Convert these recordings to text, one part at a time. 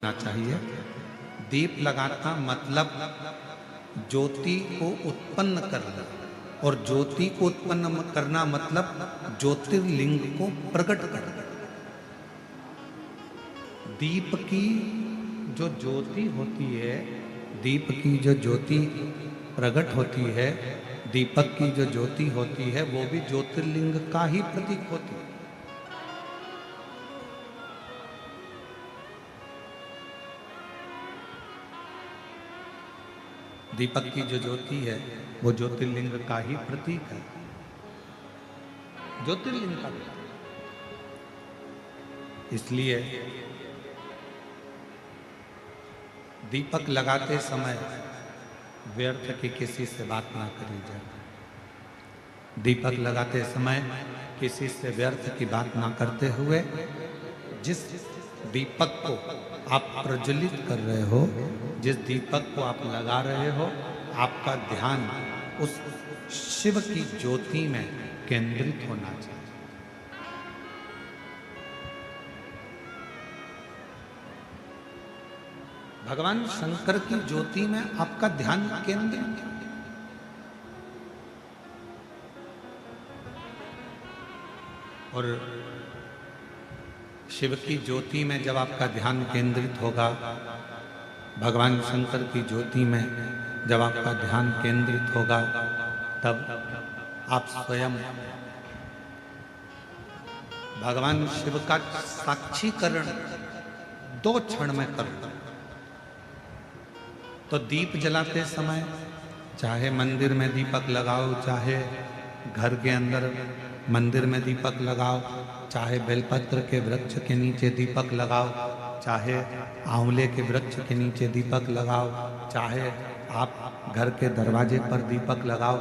चाहिए। दीप लगाना मतलब ज्योति को उत्पन्न करना, और ज्योति को उत्पन्न करना मतलब ज्योतिर्लिंग को प्रकट करना। दीप की जो ज्योति होती है, दीप की जो ज्योति प्रकट होती है, दीपक की जो ज्योति होती है, वो भी ज्योतिर्लिंग का ही प्रतीक होती है। दीपक की जो ज्योति है वो ज्योतिर्लिंग का ही प्रतीक है, ज्योतिर्लिंग का प्रतीक। इसलिए दीपक लगाते समय व्यर्थ की किसी से बात ना करी जाए। दीपक लगाते समय किसी से व्यर्थ की बात ना करते हुए, जिस दीपक को आप प्रज्वलित कर रहे हो, जिस दीपक को आप लगा रहे हो, आपका ध्यान उस शिव की ज्योति में केंद्रित होना चाहिए। भगवान शंकर की ज्योति में आपका ध्यान केंद्रित। और शिव की ज्योति में जब आपका ध्यान केंद्रित होगा, भगवान शंकर की ज्योति में जब आपका ध्यान केंद्रित होगा, तब आप स्वयं भगवान शिव का साक्षीकरण 2 क्षण में करो। तो दीप जलाते समय चाहे मंदिर में दीपक लगाओ, चाहे घर के अंदर मंदिर में दीपक लगाओ, चाहे बेलपत्र के वृक्ष के नीचे दीपक लगाओ, चाहे आंवले के वृक्ष के नीचे दीपक लगाओ, चाहे आप घर के दरवाजे पर दीपक लगाओ।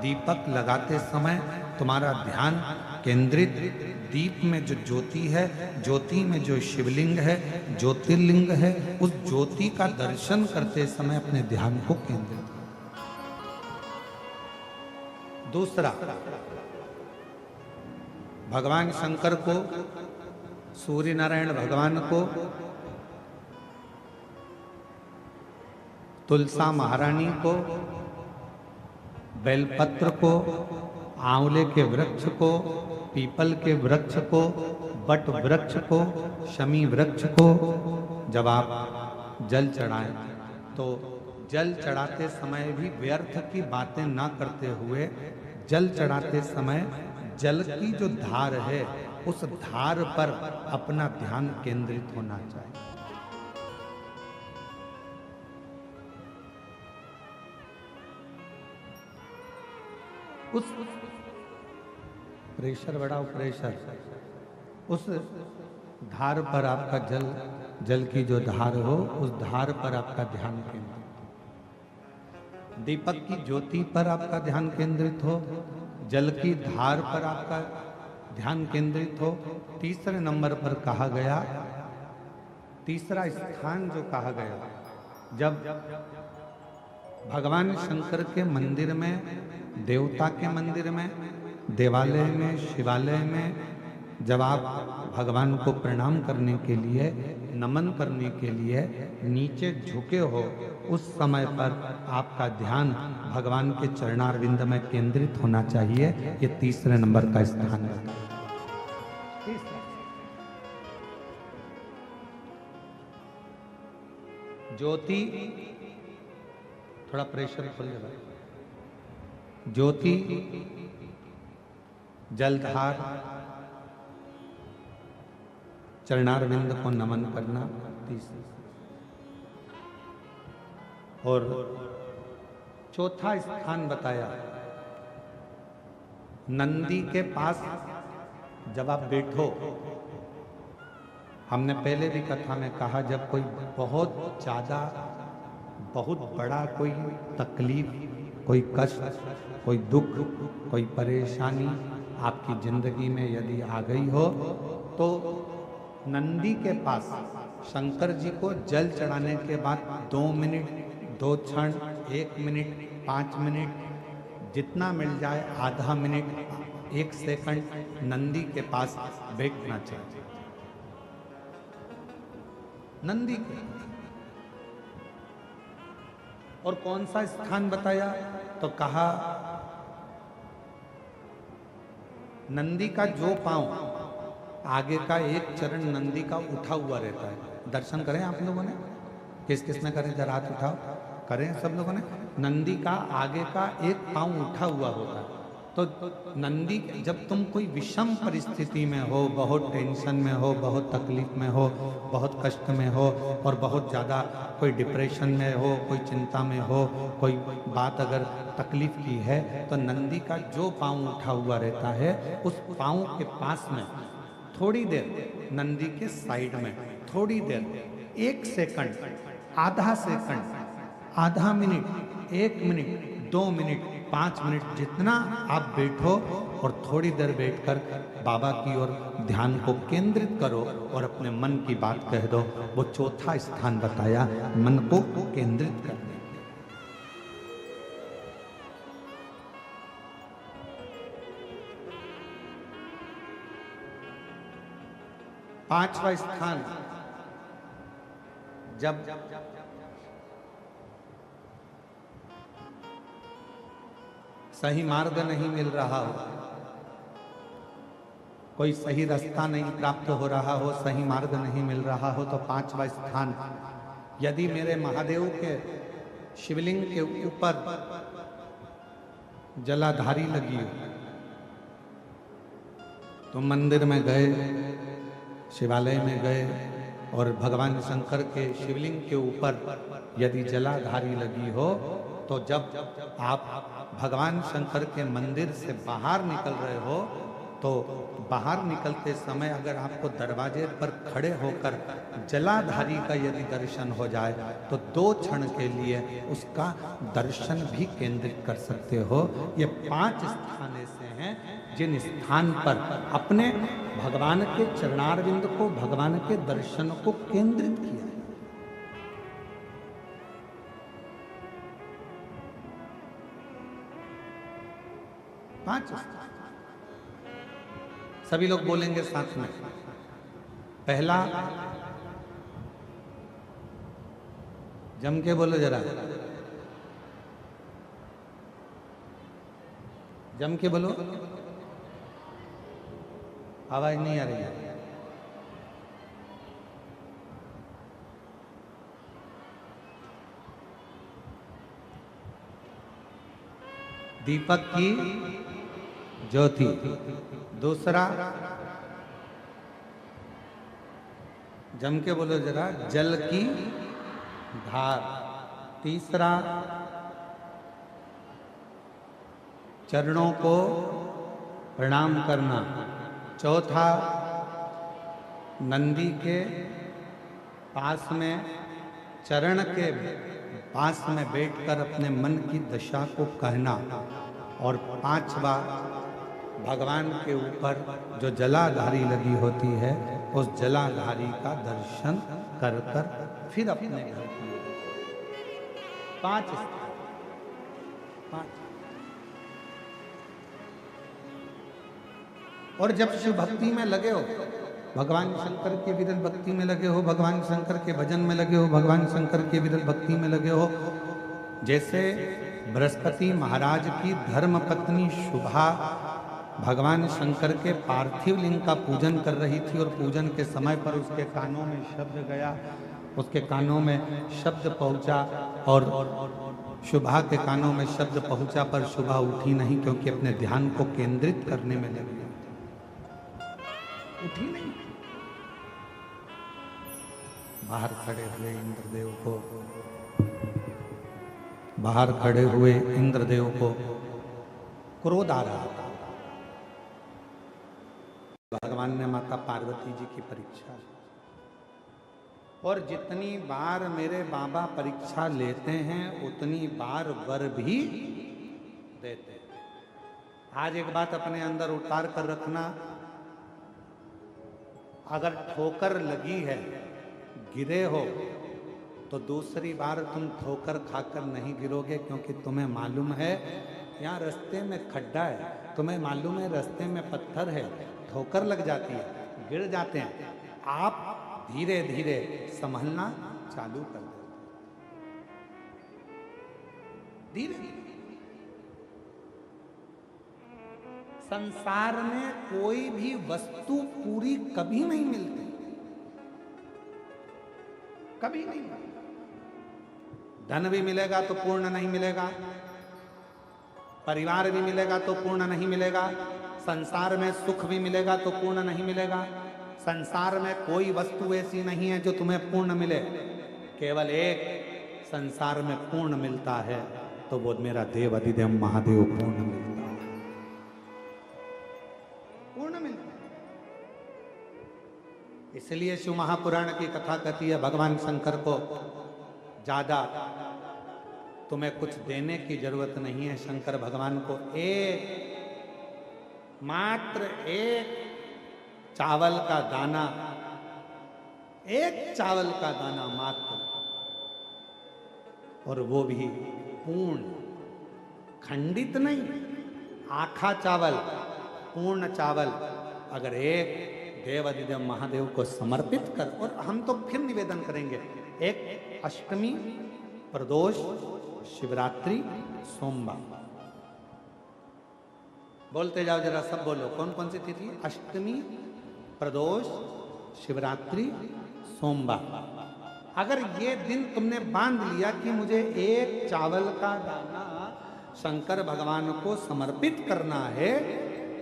दीपक लगाते समय तुम्हारा ध्यान केंद्रित दीप में जो ज्योति है, ज्योति में जो शिवलिंग है, ज्योतिर्लिंग है, उस ज्योति का दर्शन करते समय अपने ध्यान को केंद्रित। दूसरा, भगवान शंकर को, सूर्य नारायण भगवान को, तुलसा महारानी को, बेलपत्र को, आंवले के वृक्ष को, पीपल के वृक्ष को, बट वृक्ष को, शमी वृक्ष को जब आप जल चढ़ाएं, तो जल चढ़ाते समय भी व्यर्थ की बातें ना करते हुए, जल चढ़ाते समय जल की जो धार है, उस धार पर अपना ध्यान केंद्रित होना चाहिए। उस प्रेशर बढ़ाओ, प्रेशर, उस धार पर आपका जल की जो धार हो, उस धार पर आपका ध्यान केंद्रित हो। दीपक की ज्योति पर आपका ध्यान केंद्रित हो, जल की धार पर आपका ध्यान केंद्रित हो। तीसरे नंबर पर कहा गया, तीसरा स्थान जो कहा गया, जब भगवान शंकर के मंदिर में, देवता के मंदिर में, देवालय में, शिवालय में जब आप भगवान को प्रणाम करने के लिए, नमन करने के लिए नीचे झुके हो, उस समय पर आपका ध्यान भगवान के चरणारविंद में केंद्रित होना चाहिए। ये तीसरे नंबर का स्थान है। ज्योति, थोड़ा प्रेशर खोल जाए। ज्योति, जलधार, चरणारविंद को नमन करना, तीसरा। और चौथा स्थान बताया, नंदी के पास जब आप बैठो। हमने पहले भी कथा में कहा, जब कोई बहुत ज्यादा, बहुत बड़ा कोई तकलीफ, कोई कष्ट, कोई दुख, कोई परेशानी आपकी जिंदगी में यदि आ गई हो, तो नंदी के पास शंकर जी को जल चढ़ाने के बाद 2 मिनट, 2 क्षण, 1 मिनट, 5 मिनट, जितना मिल जाए, आधा मिनट, 1 सेकंड नंदी के पास बैठना चाहिए। नंदी के। और कौन सा स्थान बताया? तो कहा नंदी का जो पांव आगे का एक चरण नंदी का उठा हुआ रहता है। दर्शन करें आप लोगों ने, किस किस ने करें? जरा हाथ उठाओ, करें सब लोगों ने। नंदी का आगे का एक पांव उठा हुआ होता है। तो नंदी, जब तुम कोई विषम परिस्थिति में हो, बहुत टेंशन में हो, बहुत तकलीफ में हो, बहुत कष्ट में हो, और बहुत ज़्यादा कोई डिप्रेशन में हो, कोई चिंता में हो, कोई बात अगर तकलीफ की है, तो नंदी का जो पांव उठा हुआ रहता है, उस पांव के पास में थोड़ी देर, नंदी के साइड में थोड़ी देर, 1 सेकंड, आधा सेकंड, आधा मिनट, 1 मिनट, 2 मिनट, 5 मिनट, जितना आप बैठो, और थोड़ी देर बैठकर बाबा की ओर ध्यान को केंद्रित करो और अपने मन की बात कह दो। वो चौथा स्थान बताया, मन को केंद्रित करने। पांचवा स्थान, जब सही मार्ग नहीं मिल रहा हो, कोई सही रास्ता नहीं प्राप्त हो रहा हो, सही मार्ग नहीं मिल रहा हो, तो पांचवा स्थान, यदि मेरे महादेव के शिवलिंग के ऊपर जलाधारी लगी हो, तो मंदिर में गए, शिवालय में गए, और भगवान शंकर के शिवलिंग के ऊपर यदि जलाधारी लगी हो, तो जब आप भगवान शंकर के मंदिर से बाहर निकल रहे हो, तो बाहर निकलते समय अगर आपको दरवाजे पर खड़े होकर जलाधारी का यदि दर्शन हो जाए, तो 2 क्षण के लिए उसका दर्शन भी केंद्रित कर सकते हो। ये 5 स्थान ऐसे हैं जिन स्थान पर अपने भगवान के चरणारविंद को, भगवान के दर्शन को केंद्रित किया है। पांच सभी लोग बोलेंगे साथ में। पहला, जम के बोलो जरा, जम के बोलो, आवाज नहीं आ रही है। दीपक की ज्योति। दूसरा, जम के बोलो जरा, जल की धार। तीसरा, चरणों को प्रणाम करना। चौथा, नंदी के पास में, चरण के पास में बैठकर अपने मन की दशा को कहना। और पांचवा, भगवान के ऊपर जो जलाधारी लगी होती है, उस जलाधारी का दर्शन कर कर फिर अपने घर की। 5 और जब शिव भक्ति में लगे हो, भगवान शंकर के विरल भक्ति में लगे हो, भगवान शंकर के भजन में लगे हो, भगवान शंकर के विरल भक्ति में लगे हो, जैसे बृहस्पति महाराज की धर्म पत्नी शुभा भगवान शंकर के पार्थिव लिंग का पूजन कर रही थी, और पूजन के समय पर उसके कानों में शब्द गया, उसके कानों में शब्द पहुंचा, और शुभा के कानों में शब्द पहुंचा, पर शुभा उठी नहीं, क्योंकि अपने ध्यान को केंद्रित करने में लगी, उठी नहीं। बाहर खड़े हुए इंद्रदेव को, बाहर खड़े हुए इंद्रदेव को क्रोध आ रहा था। भगवान ने माता पार्वती जी की परीक्षा ली, और जितनी बार मेरे बाबा परीक्षा लेते हैं, उतनी बार वर भी देते हैं। आज एक बात अपने अंदर उतार कर रखना, अगर ठोकर लगी है, गिरे हो, तो दूसरी बार तुम ठोकर खाकर नहीं गिरोगे, क्योंकि तुम्हें मालूम है यहाँ रास्ते में खड्डा है, तुम्हें मालूम है रास्ते में पत्थर है, ठोकर लग जाती है, गिर जाते हैं। आप धीरे धीरे संभलना चालू कर दे। धीरे धीरे संसार में कोई भी वस्तु पूरी कभी नहीं मिलती, कभी नहीं। धन भी मिलेगा तो पूर्ण नहीं मिलेगा, परिवार भी मिलेगा तो पूर्ण नहीं मिलेगा, संसार में सुख भी मिलेगा तो पूर्ण नहीं मिलेगा। संसार में कोई वस्तु ऐसी नहीं है जो तुम्हें पूर्ण मिले। केवल एक संसार में पूर्ण मिलता है, तो वो मेरा देव अधिदेव महादेव पूर्ण मिलता है, पूर्ण मिलता है। इसलिए शिव महापुराण की कथा कहती है भगवान शंकर को ज्यादा तुम्हें कुछ देने की जरूरत नहीं है। शंकर भगवान को मात्र एक चावल का दाना, एक चावल का दाना मात्र, और वो भी पूर्ण, खंडित नहीं, आखा चावल, पूर्ण चावल अगर एक देव अधिदेव महादेव को समर्पित कर। और हम तो फिर निवेदन करेंगे, एक अष्टमी, प्रदोष, शिवरात्रि, सोमवार, बोलते जाओ जरा, सब बोलो कौन कौन सी तिथि? अष्टमी, प्रदोष, शिवरात्रि, सोमवार। अगर ये दिन तुमने बांध लिया कि मुझे एक चावल का दाना शंकर भगवान को समर्पित करना है,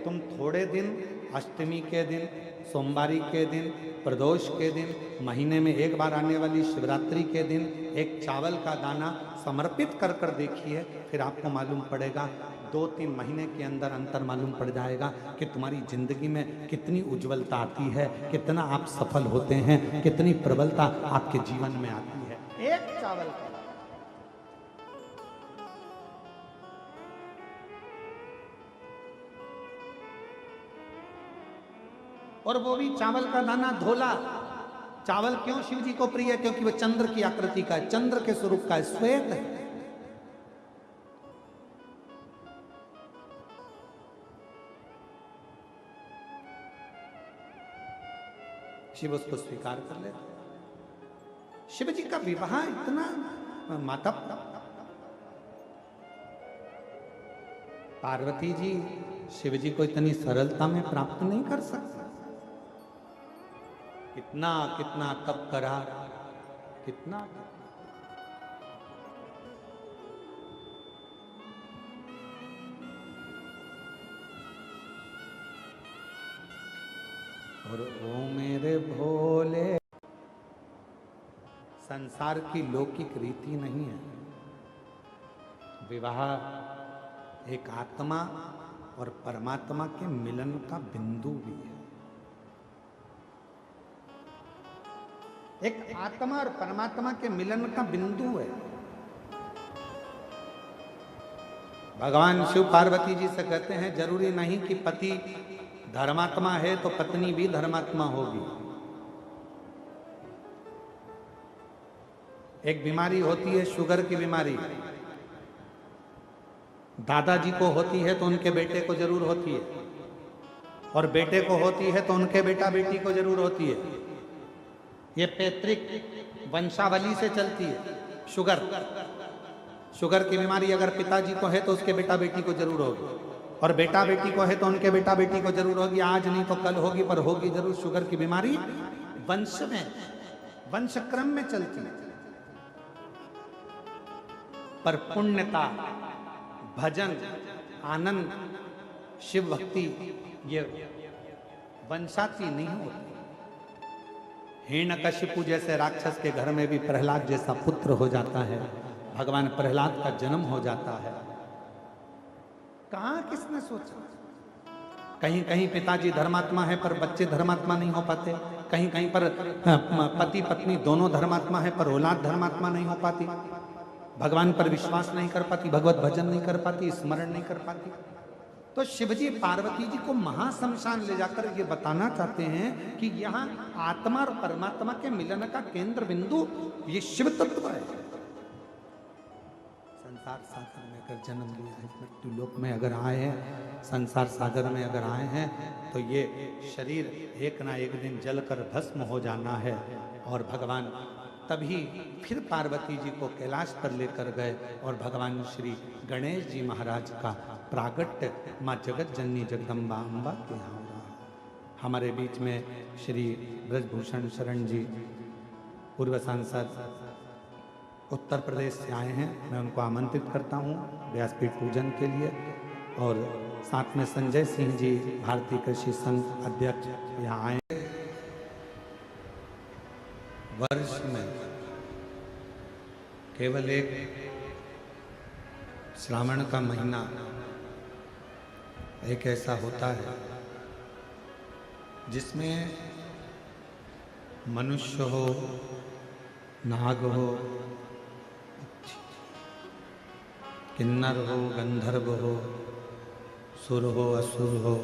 तुम थोड़े दिन, अष्टमी के दिन, सोमवारी के दिन, प्रदोष के दिन, महीने में एक बार आने वाली शिवरात्रि के दिन एक चावल का दाना समर्पित कर कर देखिए, फिर आपको मालूम पड़ेगा, 2-3 महीने के अंदर अंतर मालूम पड़ जाएगा कि तुम्हारी जिंदगी में कितनी उज्जवलता आती है, कितना आप सफल होते हैं, कितनी प्रबलता आपके जीवन में आती है। एक चावल का, और वो भी चावल का दाना धोला। चावल क्यों शिव जी को प्रिय है? क्योंकि वो चंद्र की आकृति का है, चंद्र के स्वरूप का है, श्वेत है। शिव उसको स्वीकार कर लेते। शिव जी का विवाह इतना माता पार्वती जी शिव जी को इतनी सरलता में प्राप्त नहीं कर सकते। कितना कितना तप करा, कितना, और ओ मेरे भोले, संसार की लौकिक रीति नहीं है। विवाह एक आत्मा और परमात्मा के मिलन का बिंदु भी है। एक आत्मा और परमात्मा के मिलन का बिंदु है। भगवान शिव पार्वती जी से कहते हैं, जरूरी नहीं कि पति धर्मात्मा है तो पत्नी भी धर्मात्मा होगी। एक बीमारी होती है शुगर की बीमारी, दादाजी को होती है तो उनके बेटे को जरूर होती है, और बेटे को होती है तो उनके बेटा बेटी को जरूर होती है। ये पैतृक वंशावली से चलती है। शुगर की बीमारी अगर पिताजी को है तो उसके बेटा बेटी को जरूर होगी, और बेटा बेटी को है तो उनके बेटा बेटी को जरूर होगी। आज नहीं तो कल होगी, पर होगी जरूर। शुगर की बीमारी वंश में, वंश क्रम में चलती है। पर पुण्यता, भजन, आनंद, शिव भक्ति ये वंशाती नहीं होती। हिरण्यकशिपु जैसे राक्षस के घर में भी प्रहलाद जैसा पुत्र हो जाता है, भगवान प्रहलाद का जन्म हो जाता है। कहां किसने सोचा? कहीं कहीं पिताजी धर्मात्मा है पर बच्चे धर्मात्मा नहीं हो पाते, कहीं कहीं पर पति पत्नी दोनों धर्मात्मा है पर औलाद धर्मात्मा नहीं हो पाती, भगवान पर विश्वास नहीं कर पाती, भगवत भजन नहीं कर पाती, स्मरण नहीं कर पाती। तो शिवजी पार्वती जी को महाशमशान ले जाकर ये बताना चाहते हैं कि यहाँ आत्मा और परमात्मा के मिलन का केंद्र बिंदु ये शिव तत्व है। संसार सागर में अगर जन्म लिया है, मृत्यु लोक में अगर आए हैं, संसार सागर में अगर आए हैं, तो ये शरीर एक ना एक दिन जलकर भस्म हो जाना है। और भगवान तभी फिर पार्वती जी को कैलाश पर लेकर गए और भगवान श्री गणेश जी महाराज का प्रागट्य माँ जगत जननी जगदम्बा अम्बा के यहाँ हो रहा है। हमारे बीच में श्री ब्रजभूषण शरण जी पूर्व सांसद उत्तर प्रदेश से आए हैं। मैं उनको आमंत्रित करता हूँ व्यासपीठ पूजन के लिए। और साथ में संजय सिंह जी भारतीय कृषि संघ अध्यक्ष यहाँ आए। वर्ष में केवल एक श्रावण का महीना एक ऐसा होता है जिसमें मनुष्य हो, नाग हो, किन्नर हो, गंधर्व हो, सुर हो, असुर हो,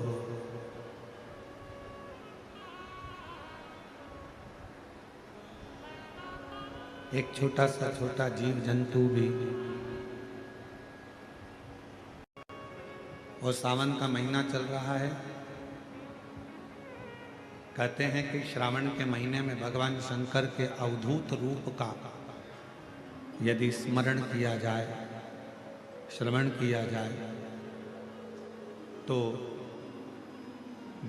एक छोटा जीव जंतु भी। और सावन का महीना चल रहा है। कहते हैं कि श्रावण के महीने में भगवान शंकर के अवधूत रूप का यदि स्मरण किया जाए, श्रवण किया जाए, तो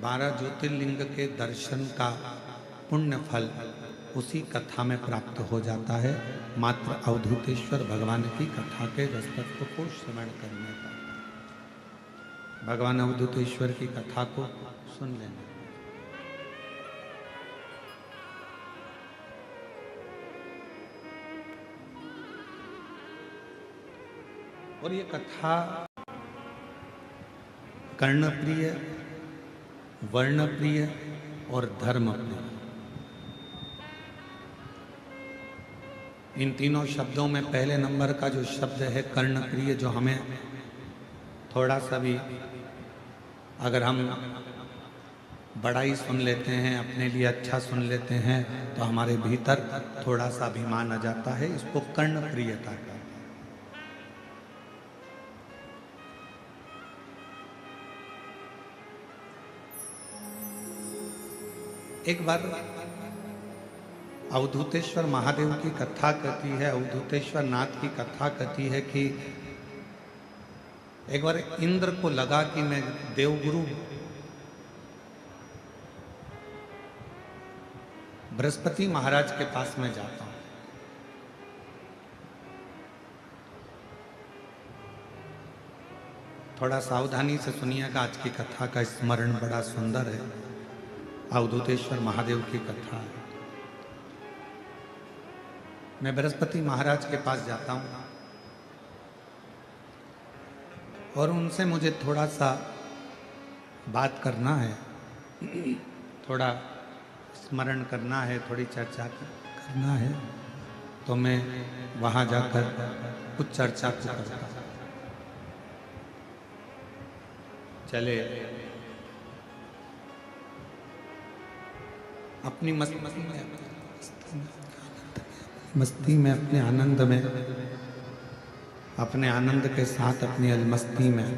12 ज्योतिर्लिंग के दर्शन का पुण्य फल उसी कथा में प्राप्त हो जाता है, मात्र अवधूतेश्वर भगवान की कथा के रसतत्व को श्रवण करने पर। भगवान अवधूतेश्वर की कथा को सुन लेना। और ये कथा कर्णप्रिय, वर्णप्रिय और धर्मप्रिय, इन तीनों शब्दों में पहले नंबर का जो शब्द है कर्णप्रिय, जो हमें थोड़ा सा भी अगर हम बड़ाई सुन लेते हैं, अपने लिए अच्छा सुन लेते हैं, तो हमारे भीतर थोड़ा सा अभिमान आ जाता है। इसको कर्णप्रियता कहते हैं। एक बार अवधूतेश्वर महादेव की कथा कहती है, अवधूतेश्वर नाथ की कथा कहती है कि एक बार इंद्र को लगा कि मैं देवगुरु बृहस्पति महाराज के पास में जाता हूं। थोड़ा सावधानी से सुनिएगा, आज की कथा का स्मरण बड़ा सुंदर है। अवधूतेश्वर महादेव की कथा है। मैं बृहस्पति महाराज के पास जाता हूं और उनसे मुझे थोड़ा सा बात करना है, थोड़ा स्मरण करना है, थोड़ी चर्चा करना है। तो मैं वहां जाकर कुछ चर्चा करता हूं। चले अपनी मस्ती में, अपने आनंद में, अपने आनंद के साथ अपनी अलमस्ती में